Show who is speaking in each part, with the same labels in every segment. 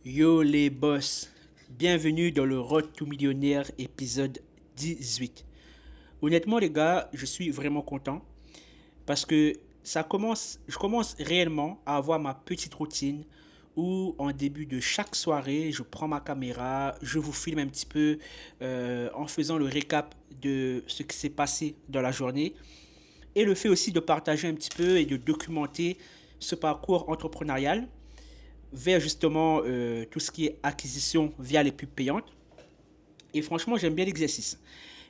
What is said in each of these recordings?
Speaker 1: Yo les boss, bienvenue dans le Road to Millionnaire épisode 18. Honnêtement les gars, je suis vraiment content parce que je commence réellement à avoir ma petite routine où en début de chaque soirée, je prends ma caméra, je vous filme un petit peu en faisant le récap de ce qui s'est passé dans la journée et le fait aussi de partager un petit peu et de documenter ce parcours entrepreneurial vers justement tout ce qui est acquisition via les pubs payantes. Et franchement, j'aime bien l'exercice.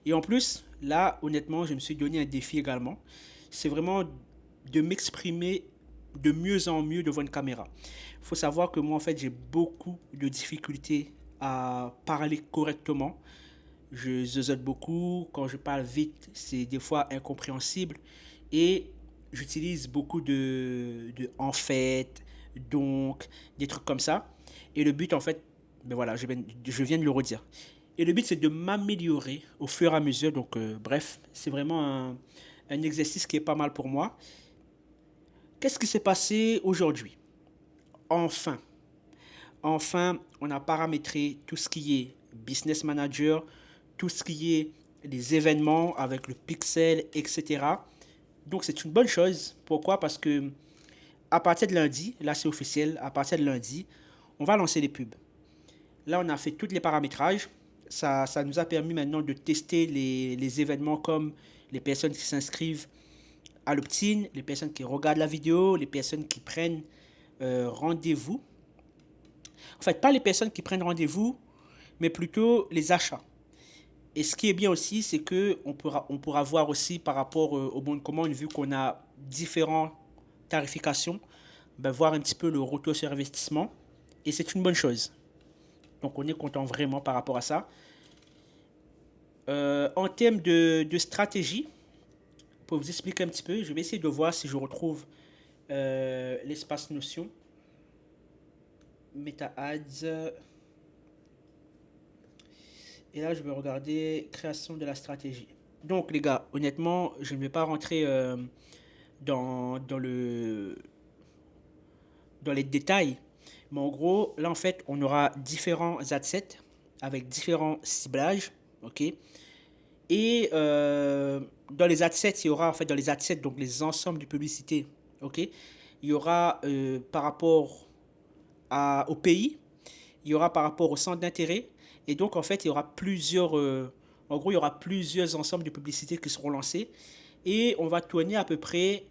Speaker 1: Et en plus, là, honnêtement, je me suis donné un défi également. C'est vraiment de m'exprimer de mieux en mieux devant une caméra. Il faut savoir que moi, en fait, j'ai beaucoup de difficultés à parler correctement. Je zozote beaucoup. Quand je parle vite, c'est des fois incompréhensible. Et j'utilise beaucoup de en fait, donc, des trucs comme ça. Et le but, en fait, ben voilà, je viens de le redire. Et le but, c'est de m'améliorer au fur et à mesure. Donc, bref, c'est vraiment un exercice qui est pas mal pour moi. Qu'est-ce qui s'est passé aujourd'hui? Enfin, enfin, on a paramétré tout ce qui est business manager, tout ce qui est les événements avec le pixel, etc. Donc c'est une bonne chose. Pourquoi? Parce que à partir de lundi, là c'est officiel, à partir de lundi, on va lancer les pubs. Là, on a fait tous les paramétrages. Ça nous a permis maintenant de tester les événements comme les personnes qui s'inscrivent à l'opt-in, les personnes qui regardent la vidéo, les personnes qui prennent rendez-vous. En fait, pas les personnes qui prennent rendez-vous, mais plutôt les achats. Et ce qui est bien aussi, c'est que on pourra voir aussi par rapport au bon de commande, vu qu'on a différentes tarifications, ben, voir un petit peu le retour sur investissement. Et c'est une bonne chose. Donc on est content vraiment par rapport à ça. En termes de stratégie, pour vous expliquer un petit peu, je vais essayer de voir si je retrouve l'espace notion. Meta Ads. Et là, je vais regarder création de la stratégie. Donc, les gars, honnêtement, je ne vais pas rentrer dans dans les détails. Mais en gros, là, en fait, on aura différents adsets avec différents ciblages. OK? Et dans les adsets, il y aura, en fait, dans les adsets, donc les ensembles de publicité. OK? Il y aura par rapport au pays, il y aura par rapport au centre d'intérêt. Et donc, en fait, il y aura plusieurs. En gros, il y aura plusieurs ensembles de publicités qui seront lancés. Et on va tourner à peu près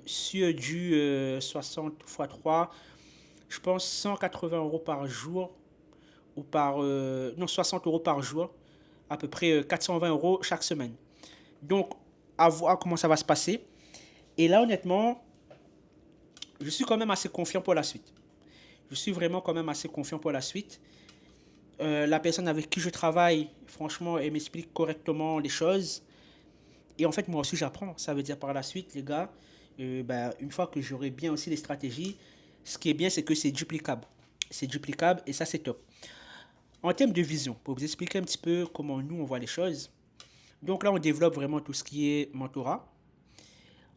Speaker 1: sur du 60 x 3, je pense 180 € par jour, ou par. Non, 60 € par jour, à peu près 420 € chaque semaine. Donc, à voir comment ça va se passer. Et là, honnêtement, je suis quand même assez confiant pour la suite. Je suis vraiment quand même assez confiant pour la suite. La personne avec qui je travaille, franchement, elle m'explique correctement les choses. Et en fait, moi aussi, j'apprends. Ça veut dire par la suite, les gars, ben, une fois que j'aurai bien aussi les stratégies, ce qui est bien, c'est que c'est duplicable. C'est duplicable et ça, c'est top. En termes de vision, pour vous expliquer un petit peu comment nous, on voit les choses. Donc là, on développe vraiment tout ce qui est mentorat.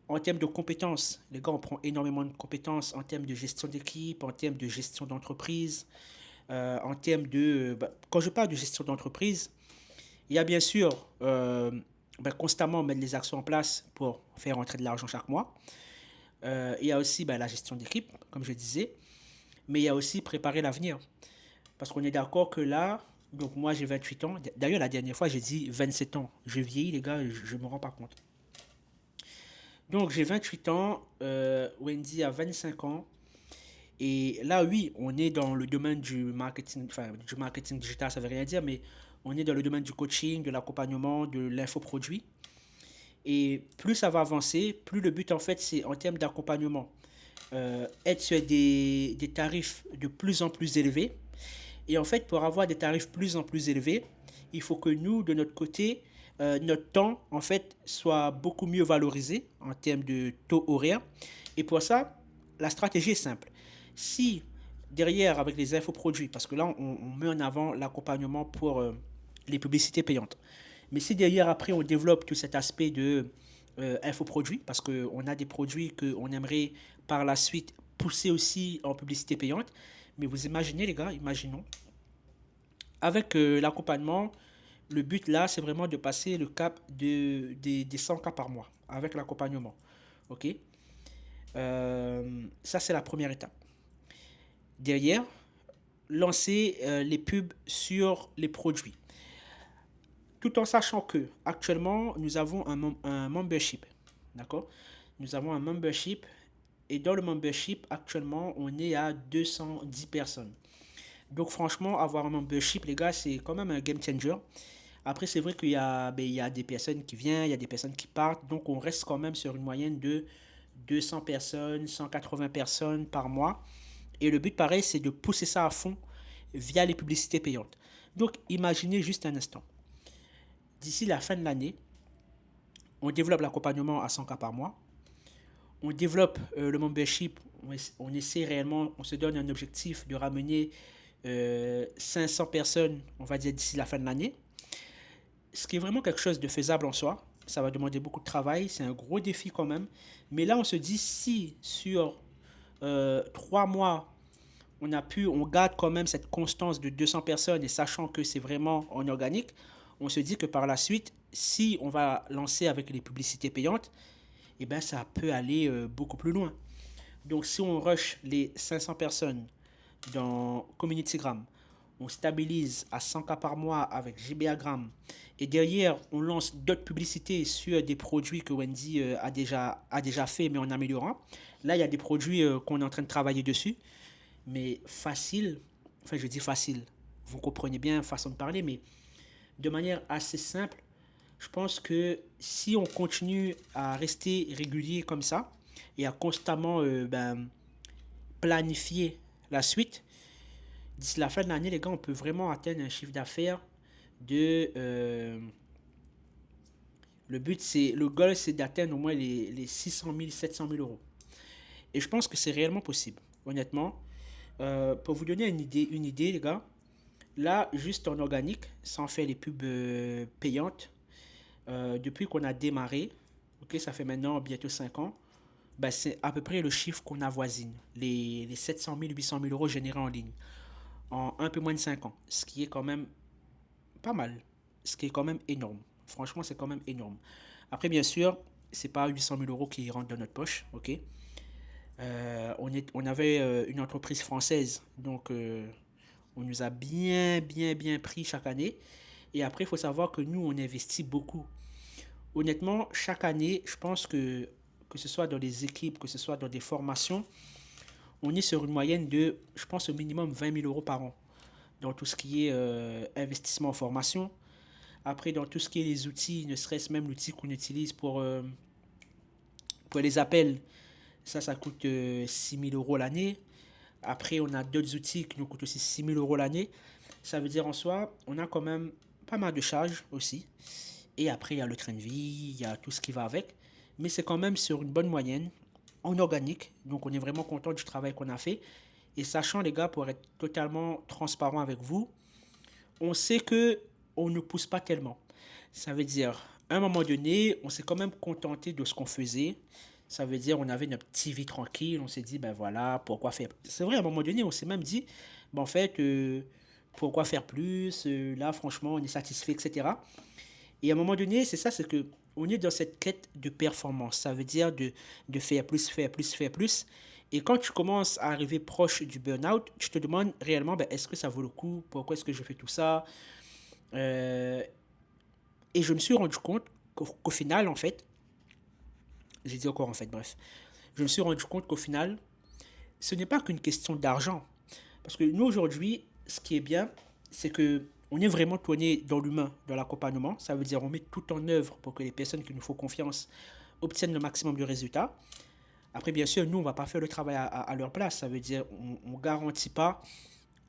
Speaker 1: En termes de compétences, les gars, on prend énormément de compétences en termes de gestion d'équipe, en termes de gestion d'entreprise, en termes de... bah, quand je parle de gestion d'entreprise, il y a bien sûr ben, constamment mettre les actions en place pour faire rentrer de l'argent chaque mois. Il y a aussi ben, la gestion d'équipe, comme je disais, mais il y a aussi préparer l'avenir. Parce qu'on est d'accord que là, donc moi j'ai 28 ans. D'ailleurs, la dernière fois, j'ai dit 27 ans. Je vieillis, les gars, je ne me rends pas compte. Donc j'ai 28 ans, Wendy a 25 ans. Et là, oui, on est dans le domaine du marketing digital, ça veut rien dire, mais on est dans le domaine du coaching, de l'accompagnement, de l'infoproduit. Et plus ça va avancer, plus le but, en fait, c'est en termes d'accompagnement. Être sur des tarifs de plus en plus élevés. Et en fait, pour avoir des tarifs plus en plus élevés, il faut que nous, de notre côté, notre temps, en fait, soit beaucoup mieux valorisé en termes de taux horaire. Et pour ça, la stratégie est simple. Si derrière, avec les infoproduits, parce que là, on met en avant l'accompagnement pour les publicités payantes. Mais si derrière, après, on développe tout cet aspect de infoproduits, parce qu'on a des produits qu'on aimerait par la suite pousser aussi en publicité payante, Mais vous imaginez, les gars, imaginons. Avec l'accompagnement, le but là, c'est vraiment de passer le cap des 100 cas par mois avec l'accompagnement. OK? Ça, c'est la première étape. Derrière, lancer les pubs sur les produits. Tout en sachant que actuellement, nous avons un membership. D'accord? Nous avons un membership. Et dans le membership, actuellement, on est à 210 personnes. Donc franchement, avoir un membership, les gars, c'est quand même un game changer. Après, c'est vrai qu'il y a, ben, il y a des personnes qui viennent, il y a des personnes qui partent. Donc on reste quand même sur une moyenne de 200 personnes, 180 personnes par mois. Et le but, pareil, c'est de pousser ça à fond via les publicités payantes. Donc imaginez juste un instant. D'ici la fin de l'année, on développe l'accompagnement à 100 cas par mois. On développe le membership. On essaie réellement, on se donne un objectif de ramener 500 personnes, on va dire, d'ici la fin de l'année. Ce qui est vraiment quelque chose de faisable en soi. Ça va demander beaucoup de travail, c'est un gros défi quand même. Mais là, on se dit, si sur 3 mois, on garde quand même cette constance de 200 personnes et sachant que c'est vraiment en organique, on se dit que par la suite, si on va lancer avec les publicités payantes, eh ben, ça peut aller beaucoup plus loin. Donc, si on rush les 500 personnes dans CommunityGram, on stabilise à 100 cas par mois avec GBAgram et derrière, on lance d'autres publicités sur des produits que Wendy a déjà fait, mais en améliorant. Là, il y a des produits qu'on est en train de travailler dessus, mais facile, enfin, je dis facile, vous comprenez bien, façon de parler, mais de manière assez simple. Je pense que si on continue à rester régulier comme ça et à constamment planifier la suite, d'ici la fin de l'année, les gars, on peut vraiment atteindre un chiffre d'affaires de... le goal, c'est d'atteindre au moins les 600 000, 700 000 euros. Et je pense que c'est réellement possible, honnêtement. Pour vous donner une idée, les gars, là, juste en organique, sans faire les pubs payantes, depuis qu'on a démarré, ok, ça fait maintenant bientôt 5 ans, ben, c'est à peu près le chiffre qu'on avoisine, les 700 000, 800 000 euros générés en ligne, en un peu moins de 5 ans, ce qui est quand même pas mal, ce qui est quand même énorme. Franchement, c'est quand même énorme. Après, bien sûr, c'est pas 800 000 euros qui rentrent dans notre poche, ok. On avait une entreprise française, donc on nous a bien, bien, bien pris chaque année. Et après, il faut savoir que nous, on investit beaucoup. Honnêtement, chaque année, je pense que ce soit dans des équipes, que ce soit dans des formations, on est sur une moyenne de, je pense, au minimum 20 000 euros par an dans tout ce qui est investissement en formation. Après, dans tout ce qui est les outils, ne serait-ce même l'outil qu'on utilise pour les appels, ça coûte 6 000 euros l'année. Après, on a d'autres outils qui nous coûtent aussi 6 000 euros l'année. Ça veut dire en soi, on a quand même pas mal de charges aussi. Et après, il y a le train de vie, il y a tout ce qui va avec. Mais c'est quand même sur une bonne moyenne, en organique. Donc, on est vraiment content du travail qu'on a fait. Et sachant, les gars, pour être totalement transparent avec vous, on sait que on ne pousse pas tellement. Ça veut dire, à un moment donné, on s'est quand même contenté de ce qu'on faisait. Ça veut dire, on avait notre petite vie tranquille. On s'est dit, ben voilà, pourquoi faire. C'est vrai, à un moment donné, on s'est même dit, ben en fait, pourquoi faire plus. Là, franchement, on est satisfait, etc. Et à un moment donné, c'est ça, c'est que on est dans cette quête de performance. Ça veut dire de faire plus, faire plus, faire plus. Et quand tu commences à arriver proche du burn-out, tu te demandes réellement, ben, est-ce que ça vaut le coup? Pourquoi est-ce que je fais tout ça? Euh, et je me suis rendu compte qu'au final, en fait, j'ai dit encore en fait, bref, je me suis rendu compte qu'au final, ce n'est pas qu'une question d'argent. Parce que nous, aujourd'hui, ce qui est bien, c'est que on est vraiment tourné dans l'humain, dans l'accompagnement. Ça veut dire on met tout en œuvre pour que les personnes qui nous font confiance obtiennent le maximum de résultats. Après, bien sûr, nous, on ne va pas faire le travail à leur place. Ça veut dire on ne garantit pas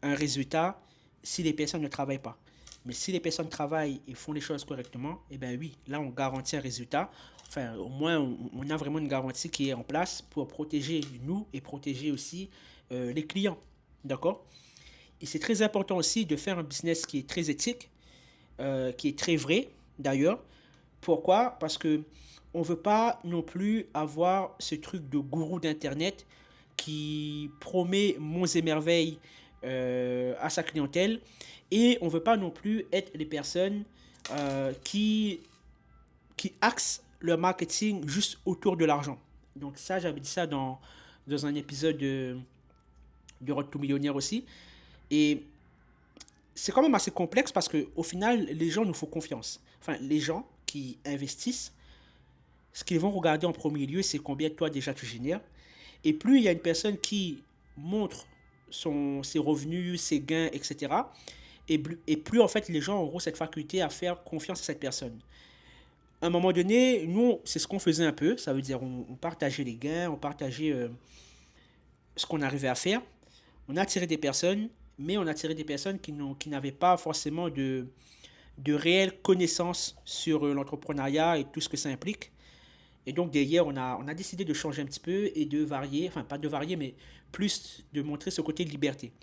Speaker 1: un résultat si les personnes ne travaillent pas. Mais si les personnes travaillent et font les choses correctement, eh bien oui, là, on garantit un résultat. Enfin, au moins, on a vraiment une garantie qui est en place pour protéger nous et protéger aussi les clients. D'accord? Et c'est très important aussi de faire un business qui est très éthique, qui est très vrai d'ailleurs. Pourquoi? Parce que on ne veut pas non plus avoir ce truc de gourou d'internet qui promet monts et merveilles à sa clientèle. Et on ne veut pas non plus être les personnes qui axent leur marketing juste autour de l'argent. Donc ça, j'avais dit ça dans un épisode de Road to Millionnaire aussi. Et c'est quand même assez complexe parce qu'au final, les gens nous font confiance. Enfin, les gens qui investissent, ce qu'ils vont regarder en premier lieu, c'est combien toi déjà tu génères. Et plus il y a une personne qui montre ses revenus, ses gains, etc., et plus en fait les gens auront cette faculté à faire confiance à cette personne. À un moment donné, nous, c'est ce qu'on faisait un peu. Ça veut dire on partageait les gains, on partageait ce qu'on arrivait à faire. On a attiré des personnes, mais on a attiré des personnes qui n'avaient pas forcément de réelles connaissances sur l'entrepreneuriat et tout ce que ça implique. Et donc derrière, on a décidé de changer un petit peu et de varier, enfin pas de varier, mais plus de montrer ce côté de liberté.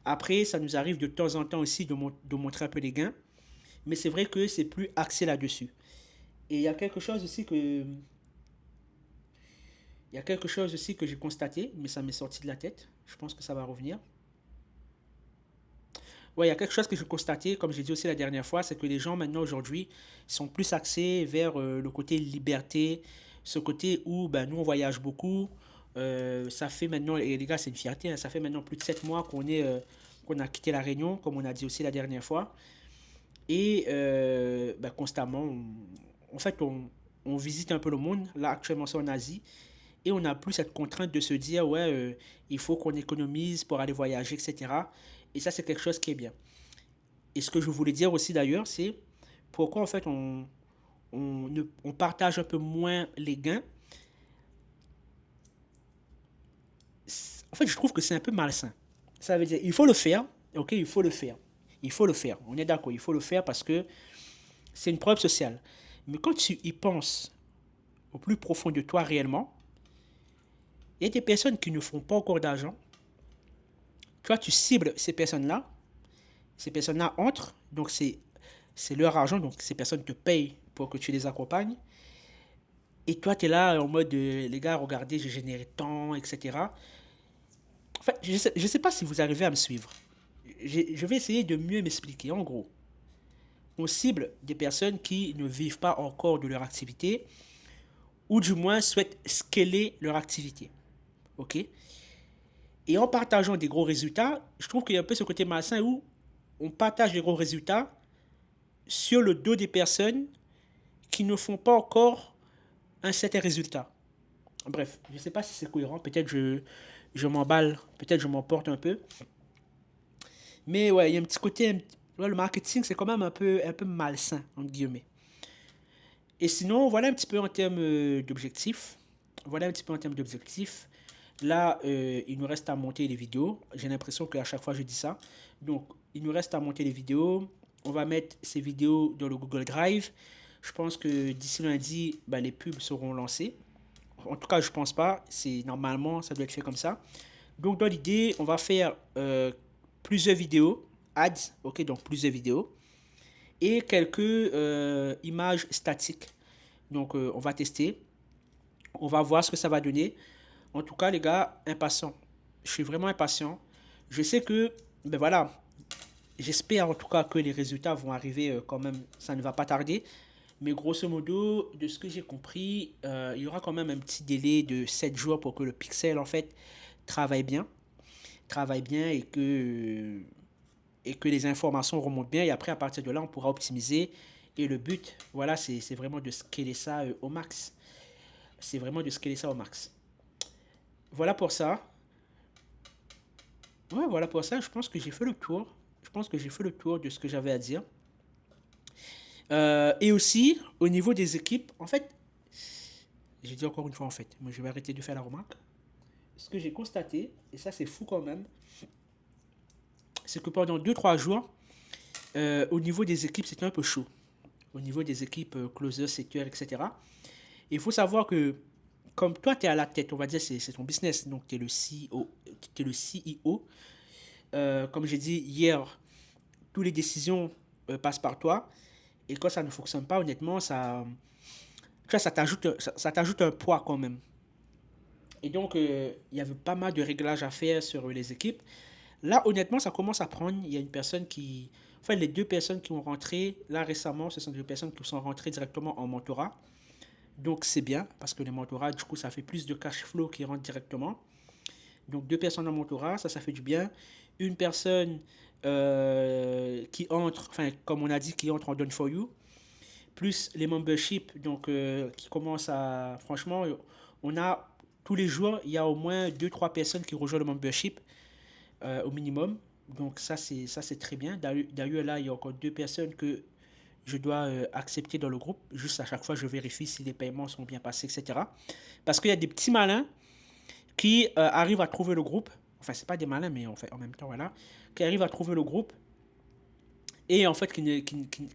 Speaker 1: Après, ça nous arrive de temps en temps aussi de montrer un peu les gains, mais c'est vrai que c'est plus axé là-dessus. Et il y a quelque chose aussi que j'ai constaté, mais ça m'est sorti de la tête. Je pense que ça va revenir. Ouais, il y a quelque chose que j'ai constaté, comme j'ai dit aussi la dernière fois, c'est que les gens maintenant aujourd'hui sont plus axés vers le côté liberté, ce côté où ben, nous on voyage beaucoup. Ça fait maintenant, et les gars, c'est une fierté, hein, ça fait maintenant plus de 7 mois qu'on a quitté la Réunion, comme on a dit aussi la dernière fois. Et ben, constamment, en fait, on visite un peu le monde. Là, actuellement, c'est en Asie. Et on n'a plus cette contrainte de se dire, ouais, il faut qu'on économise pour aller voyager, etc. Et ça, c'est quelque chose qui est bien. Et ce que je voulais dire aussi d'ailleurs, c'est pourquoi en fait on partage un peu moins les gains. En fait, je trouve que c'est un peu malsain. Ça veut dire, il faut le faire, ok, il faut le faire. Il faut le faire, on est d'accord, il faut le faire parce que c'est une preuve sociale. Mais quand tu y penses au plus profond de toi réellement, il y a des personnes qui ne font pas encore d'argent. Toi, tu cibles ces personnes-là entrent, donc c'est leur argent, donc ces personnes te payent pour que tu les accompagnes. Et toi, tu es là en mode, les gars, regardez, j'ai généré tant, etc. Enfin, je sais pas si vous arrivez à me suivre. Je vais essayer de mieux m'expliquer. En gros, on cible des personnes qui ne vivent pas encore de leur activité ou du moins souhaitent scaler leur activité. OK? Et en partageant des gros résultats, je trouve qu'il y a un peu ce côté malsain où on partage les gros résultats sur le dos des personnes qui ne font pas encore un certain résultat. Bref, je ne sais pas si c'est cohérent. Peut-être je m'emballe, peut-être je m'emporte un peu. Mais ouais, il y a un petit côté. Ouais, le marketing, c'est quand même un peu malsain, entre guillemets. Et sinon, voilà un petit peu en termes d'objectifs. Voilà un petit peu en termes d'objectifs. Là, il nous reste à monter les vidéos. J'ai l'impression qu'à chaque fois, je dis ça. Donc, il nous reste à monter les vidéos. On va mettre ces vidéos dans le Google Drive. Je pense que d'ici lundi, ben, les pubs seront lancées. En tout cas, je pense pas. C'est normalement, ça doit être fait comme ça. Donc, dans l'idée, on va faire plusieurs vidéos, ads, ok, donc plusieurs vidéos, et quelques images statiques. Donc, on va tester. On va voir ce que ça va donner. En tout cas, les gars, impatient. Je suis vraiment impatient. Je sais que, ben voilà, j'espère en tout cas que les résultats vont arriver quand même. Ça ne va pas tarder. Mais grosso modo, de ce que j'ai compris, il y aura quand même un petit délai de 7 jours pour que le pixel, en fait, travaille bien. Travaille bien et que les informations remontent bien. Et après, à partir de là, on pourra optimiser. Et le but, voilà, c'est vraiment de scaler ça au max. C'est vraiment de scaler ça au max. Voilà pour ça. Ouais, voilà pour ça. Je pense que j'ai fait le tour. Je pense que j'ai fait le tour de ce que j'avais à dire. Et aussi, au niveau des équipes, en fait, j'ai dit encore une fois en fait, mais je vais arrêter de faire la remarque. Ce que j'ai constaté, et ça c'est fou quand même, c'est que pendant 2 3 jours, au niveau des équipes, c'était un peu chaud. Au niveau des équipes closer, secteur, etc. Et il faut savoir que, comme toi, tu es à la tête, on va dire, c'est ton business, donc tu es le CEO. T'es le CEO. Comme j'ai dit hier, toutes les décisions passent par toi. Et quand ça ne fonctionne pas, honnêtement, tu vois, ça t'ajoute un poids quand même. Et donc, il y avait pas mal de réglages à faire sur les équipes. Là, honnêtement, ça commence à prendre. Il y a une personne qui... Enfin, les deux personnes qui ont rentré, là récemment, ce sont deux personnes qui sont rentrées directement en mentorat. Donc, c'est bien, parce que les mentorats, du coup, ça fait plus de cash flow qui rentre directement. Donc, deux personnes en mentorat, ça fait du bien. Une personne qui entre, enfin, comme on a dit, qui entre en Done for You, plus les memberships, donc qui commencent à... Franchement, on a tous les jours, il y a au moins deux trois personnes qui rejoignent le membership au minimum. Donc ça c'est très bien. D'ailleurs là, il y a encore deux personnes que je dois accepter dans le groupe. Juste à chaque fois, je vérifie si les paiements sont bien passés, etc. Parce qu'il y a des petits malins qui arrivent à trouver le groupe. Enfin, c'est pas des malins, mais en fait, en même temps, voilà. Qui arrivent à trouver le groupe et en fait qui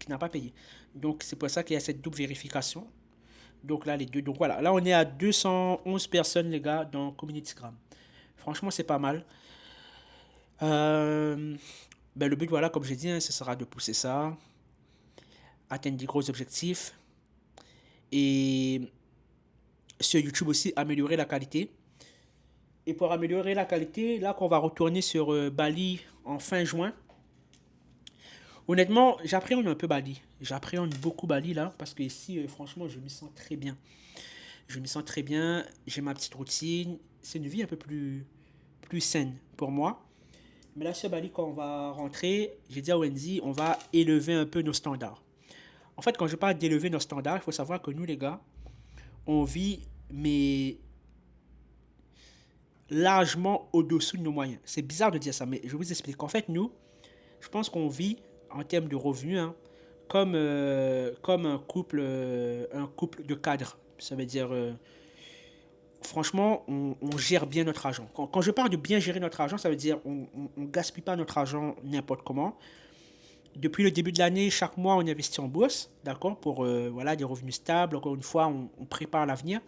Speaker 1: n'a pas payé. Donc c'est pour ça qu'il y a cette double vérification. Donc là, les deux. Donc voilà, là on est à 211 personnes, les gars, dans CommunitySgram. Franchement, c'est pas mal. Euh, ben, le but, voilà, comme j'ai dit, hein, ce sera de pousser ça, atteindre des gros objectifs. Et sur YouTube aussi, améliorer la qualité. Et pour améliorer la qualité, là qu'on va retourner sur Bali en fin juin. Honnêtement, j'appréhende un peu Bali. J'appréhende beaucoup Bali là, parce que ici, franchement, je me sens très bien. Je me sens très bien, j'ai ma petite routine. C'est une vie un peu plus saine pour moi. Mais là, sur Bali, quand on va rentrer, j'ai dit à Wendy, on va élever un peu nos standards. En fait, quand je parle d'élever nos standards, il faut savoir que nous, les gars, on vit, mais largement au-dessous de nos moyens. C'est bizarre de dire ça, mais je vous explique. En fait, nous, je pense qu'on vit en termes de revenus hein, comme un couple de cadres. Ça veut dire, franchement, on gère bien notre argent. Quand je parle de bien gérer notre argent, ça veut dire on gaspille pas notre argent n'importe comment. Depuis le début de l'année, chaque mois, on investit en bourse, d'accord, pour voilà, des revenus stables. Encore une fois, on prépare l'avenir.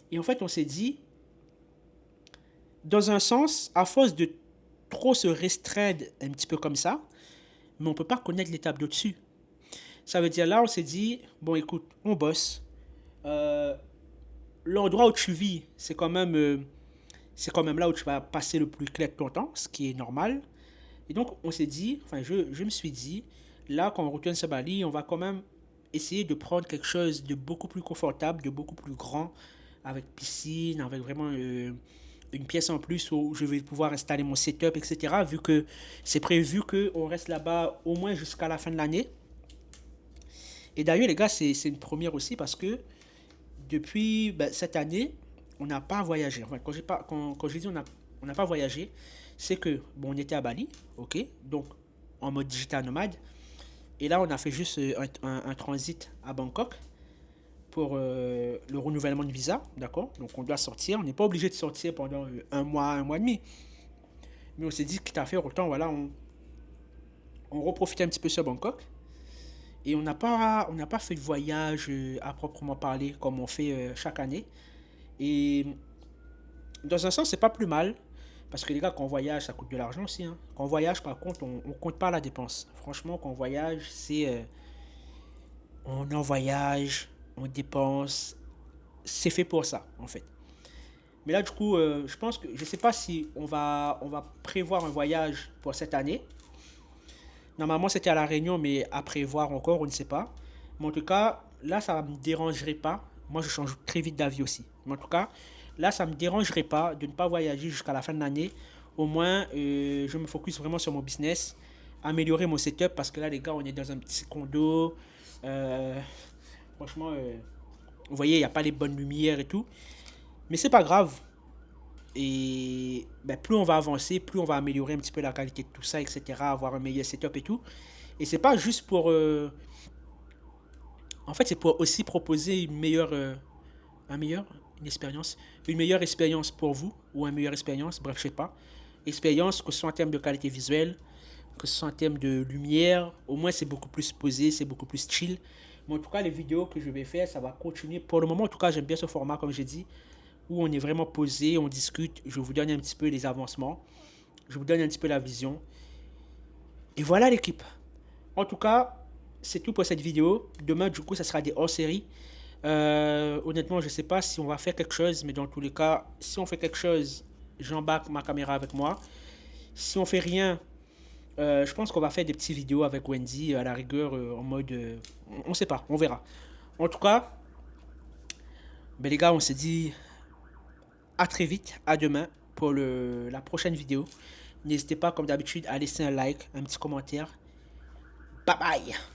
Speaker 1: Et en fait, on s'est dit, dans un sens, à force de trop se restreindre un petit peu comme ça, mais on ne peut pas connaître l'étape d'au-dessus. Ça veut dire là, on s'est dit, bon, écoute, on bosse. Euh, L'endroit où tu vis, c'est quand même là où tu vas passer le plus clair de ton temps, ce qui est normal. Et donc, on s'est dit, enfin, je me suis dit, là, quand on retourne sur Bali, on va quand même essayer de prendre quelque chose de beaucoup plus confortable, de beaucoup plus grand, avec piscine, avec vraiment une pièce en plus où je vais pouvoir installer mon setup, etc. Vu que c'est prévu qu'on reste là-bas au moins jusqu'à la fin de l'année. Et d'ailleurs, les gars, c'est une première aussi parce que depuis ben, cette année, on n'a pas voyagé. Enfin, quand j'ai dit on n'a pas voyagé, c'est que, bon, on était à Bali, ok, donc en mode digital nomade. Et là, on a fait juste un transit à Bangkok pour le renouvellement de visa, d'accord. Donc, on doit sortir. On n'est pas obligé de sortir pendant un mois et demi. Mais on s'est dit, quitte à faire autant, voilà, on reprofite un petit peu sur Bangkok. Et on n'a pas fait de voyage à proprement parler comme on fait chaque année. Et dans un sens, c'est pas plus mal. Parce que les gars, quand on voyage, ça coûte de l'argent aussi. Hein. Quand on voyage, par contre, on compte pas la dépense. Franchement, quand on voyage, c'est. On en voyage, on dépense. C'est fait pour ça, en fait. Mais là, du coup, je pense que. Je sais pas si on va prévoir un voyage pour cette année. Normalement, c'était à La Réunion, mais à prévoir encore, on ne sait pas. Mais en tout cas, là, ça ne me dérangerait pas. Moi, je change très vite d'avis aussi. Mais en tout cas, là, ça ne me dérangerait pas de ne pas voyager jusqu'à la fin de l'année. Au moins, je me focus vraiment sur mon business, améliorer mon setup, parce que là, les gars, on est dans un petit condo. Euh, Franchement, vous voyez, il n'y a pas les bonnes lumières et tout. Mais c'est pas grave. Et ben, plus on va avancer, plus on va améliorer un petit peu la qualité de tout ça, etc. Avoir un meilleur setup et tout. Et c'est pas juste pour. En fait, c'est pour aussi proposer un meilleur, une expérience, une meilleure expérience pour vous ou une meilleure expérience, bref, je sais pas. Expérience, que ce soit en termes de qualité visuelle, que ce soit en termes de lumière, au moins c'est beaucoup plus posé, c'est beaucoup plus chill. Mais en tout cas, les vidéos que je vais faire, ça va continuer. Pour le moment, en tout cas, j'aime bien ce format, comme j'ai dit, où on est vraiment posé, on discute, je vous donne un petit peu les avancements, je vous donne un petit peu la vision. Et voilà l'équipe. En tout cas, c'est tout pour cette vidéo. Demain, du coup, ça sera des hors-séries. Honnêtement, je ne sais pas si on va faire quelque chose, mais dans tous les cas, si on fait quelque chose, j'embarque ma caméra avec moi. Si on fait rien, je pense qu'on va faire des petites vidéos avec Wendy à la rigueur en mode... on sait pas, on verra. En tout cas, ben les gars, on se dit à très vite, à demain pour la prochaine vidéo. N'hésitez pas, comme d'habitude, à laisser un like, un petit commentaire. Bye bye!